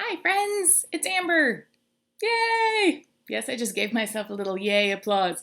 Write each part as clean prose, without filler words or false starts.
Hi friends, it's Amber. Yay! Yes, I just gave myself a little yay applause.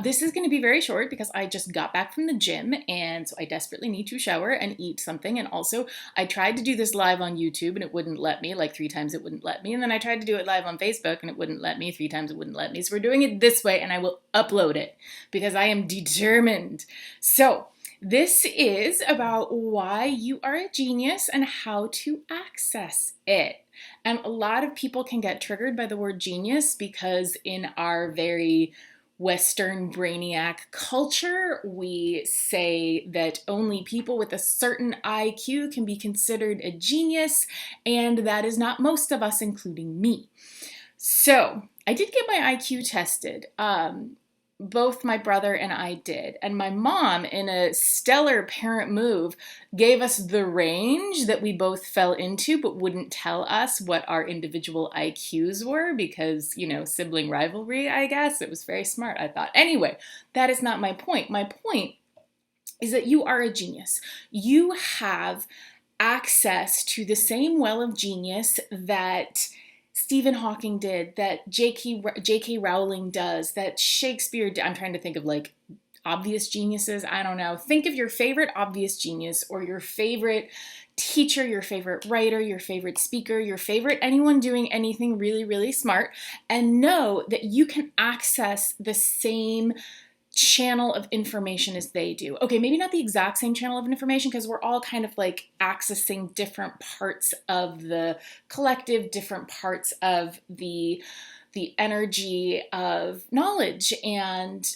This is going to be very short because I just got back from the gym and so I desperately need to shower and eat something. And also, I tried to do this live on YouTube and it wouldn't let me, like 3 times it wouldn't let me. And then I tried to do it live on Facebook and it wouldn't let me, 3 times it wouldn't let me. So we're doing it this way and I will upload it because I am determined. So, this is about why you are a genius and how to access it. And a lot of people can get triggered by the word genius because in our very Western brainiac culture, we say that only people with a certain IQ can be considered a genius, and that is not most of us, including me. So I did get my IQ tested. Both my brother and I did. And my mom, in a stellar parent move, gave us the range that we both fell into, but wouldn't tell us what our individual IQs were because, sibling rivalry, I guess. It was very smart, I thought. Anyway, that is not my point. My point is that you are a genius. You have access to the same well of genius that Stephen Hawking did, that J.K. Rowling does, that Shakespeare did. I'm trying to think of like obvious geniuses. I don't know. Think of your favorite obvious genius or your favorite teacher, your favorite writer, your favorite speaker, your favorite anyone doing anything really, really smart, and know that you can access the same channel of information as they do. Okay, maybe not the exact same channel of information because we're all kind of like accessing different parts of the collective, different parts of the energy of knowledge and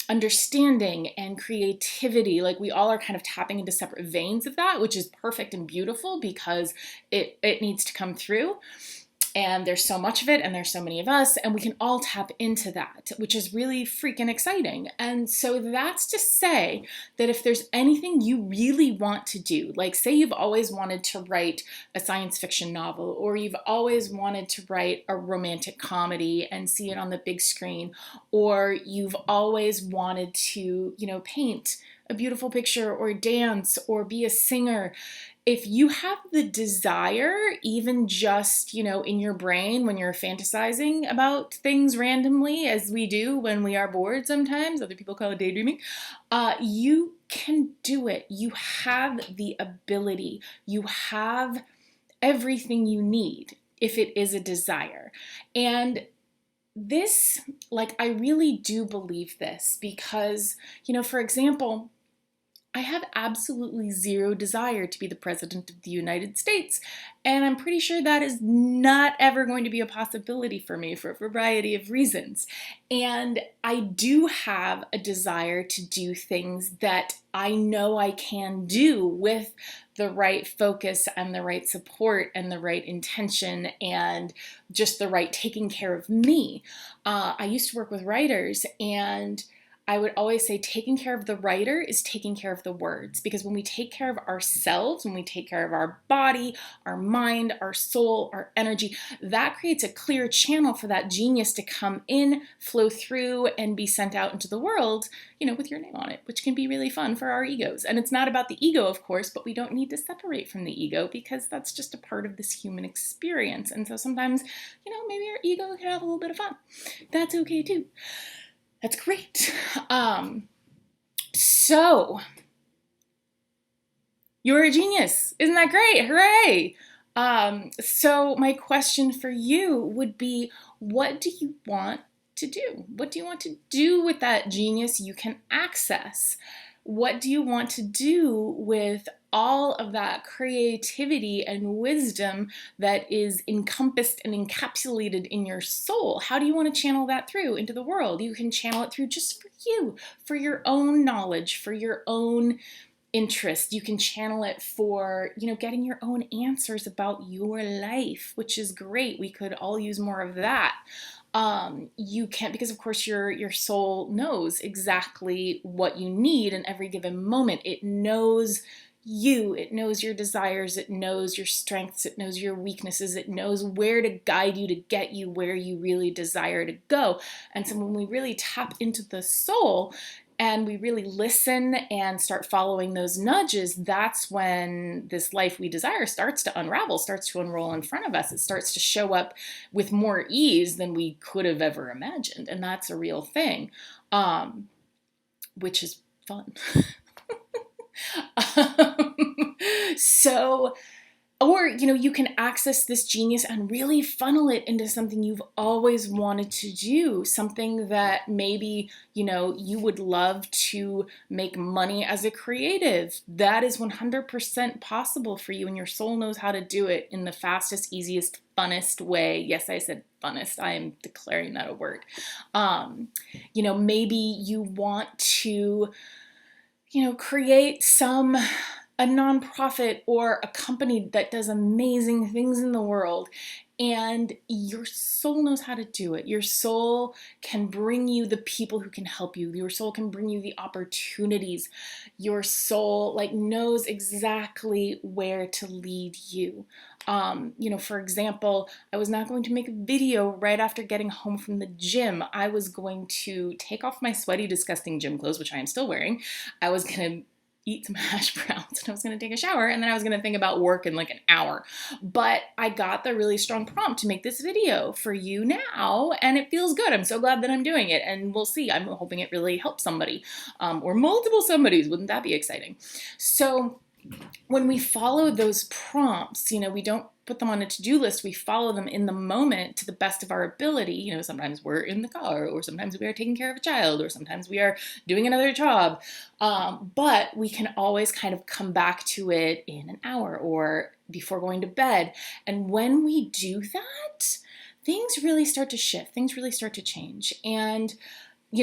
understanding and creativity. Like we all are kind of tapping into separate veins of that, which is perfect and beautiful because it needs to come through. And there's so much of it, and there's so many of us, and we can all tap into that, which is really freaking exciting. And so that's to say that if there's anything you really want to do, like say you've always wanted to write a science fiction novel, or you've always wanted to write a romantic comedy and see it on the big screen, or you've always wanted to, paint a beautiful picture or dance or be a singer. If you have the desire, even just, in your brain when you're fantasizing about things randomly, as we do when we are bored sometimes, other people call it daydreaming, you can do it. You have the ability. You have everything you need if it is a desire. And this, I really do believe this because, for example, I have absolutely zero desire to be the president of the United States, and I'm pretty sure that is not ever going to be a possibility for me for a variety of reasons. And I do have a desire to do things that I know I can do with the right focus and the right support and the right intention and just the right taking care of me. I used to work with writers, and I would always say taking care of the writer is taking care of the words, because when we take care of ourselves, when we take care of our body, our mind, our soul, our energy, that creates a clear channel for that genius to come in, flow through, and be sent out into the world, with your name on it, which can be really fun for our egos. And it's not about the ego, of course, but we don't need to separate from the ego because that's just a part of this human experience. And so sometimes, maybe our ego can have a little bit of fun. That's okay too. That's great. So you're a genius. Isn't that great? Hooray. So my question for you would be, what do you want to do? What do you want to do with that genius you can access? What do you want to do with all of that creativity and wisdom that is encompassed and encapsulated in your soul? How do you want to channel that through into the world? You can channel it through just for you, for your own knowledge, for your own interest. You can channel it for, getting your own answers about your life, which is great. We could all use more of that. You can't, because of course your soul knows exactly what you need in every given moment. It knows you, it knows your desires, it knows your strengths, it knows your weaknesses, it knows where to guide you to get you where you really desire to go. And so when we really tap into the soul, and we really listen and start following those nudges, that's when this life we desire starts to unravel, starts to unroll in front of us. It starts to show up with more ease than we could have ever imagined. And that's a real thing, which is fun. So, or, you can access this genius and really funnel it into something you've always wanted to do, something that maybe, you would love to make money as a creative. That is 100% possible for you, and your soul knows how to do it in the fastest, easiest, funnest way. Yes, I said funnest. I am declaring that a word. Maybe you want to, create a nonprofit or a company that does amazing things in the world, and your soul knows how to do it. Your soul can bring you the people who can help you. Your soul can bring you the opportunities. Your soul knows exactly where to lead you. For example, I was not going to make a video right after getting home from the gym. I was going to take off my sweaty, disgusting gym clothes, which I am still wearing. I was going to eat some hash browns, and I was going to take a shower, and then I was going to think about work in an hour. But I got the really strong prompt to make this video for you now, and it feels good. I'm so glad that I'm doing it, and we'll see. I'm hoping it really helps somebody, or multiple somebodies. Wouldn't that be exciting? So when we follow those prompts, we don't put them on a to-do list. We follow them in the moment to the best of our ability. Sometimes we're in the car, or sometimes we are taking care of a child, or sometimes we are doing another job. But we can always kind of come back to it in an hour or before going to bed. And when we do that, things really start to shift. Things really start to change. And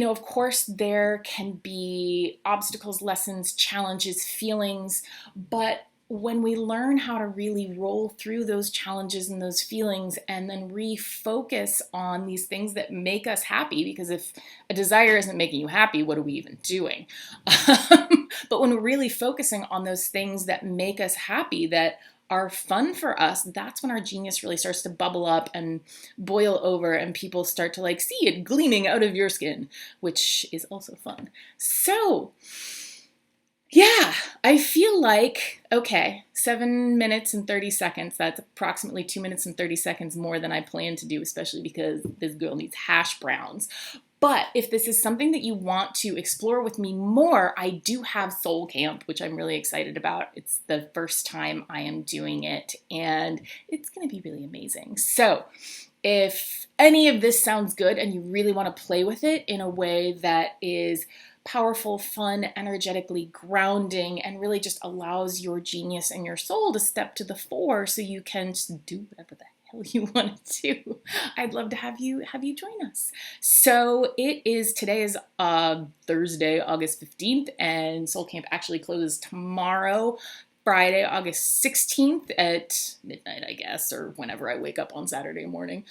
of course, there can be obstacles, lessons, challenges, feelings, but when we learn how to really roll through those challenges and those feelings and then refocus on these things that make us happy, because if a desire isn't making you happy, what are we even doing? But when we're really focusing on those things that make us happy, that are fun for us, that's when our genius really starts to bubble up and boil over, and people start to see it gleaming out of your skin, which is also fun. So yeah, I feel okay, 7 minutes and 30 seconds. That's approximately 2 minutes and 30 seconds more than I planned to do, especially because this girl needs hash browns. But if this is something that you want to explore with me more, I do have Soul Camp, which I'm really excited about. It's the first time I am doing it, and it's going to be really amazing. So if any of this sounds good and you really want to play with it in a way that is powerful, fun, energetically grounding, and really just allows your genius and your soul to step to the fore so you can just do whatever the hell you want to do, I'd love to have you join us. So today is Thursday, August 15th, and Soul Camp actually closes tomorrow, Friday, August 16th at midnight, I guess, or whenever I wake up on Saturday morning.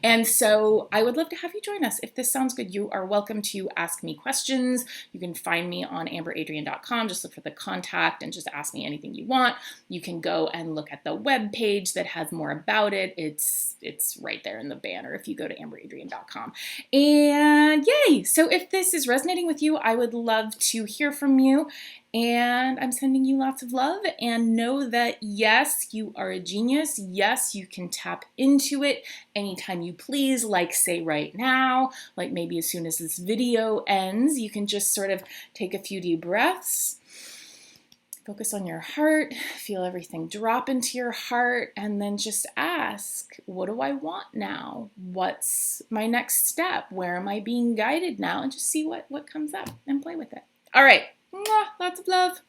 And so I would love to have you join us. If this sounds good, you are welcome to ask me questions. You can find me on amberadrian.com. Just look for the contact and just ask me anything you want. You can go and look at the web page that has more about it. It's right there in the banner if you go to amberadrian.com. And yay! So if this is resonating with you, I would love to hear from you. And I'm sending you lots of love, and know that yes, you are a genius. Yes, you can tap into it anytime you please, say right now, maybe as soon as this video ends, you can just sort of take a few deep breaths, focus on your heart, feel everything drop into your heart, and then just ask, what do I want now? What's my next step? Where am I being guided now? And just see what comes up and play with it. All right. Mwah, lots of love.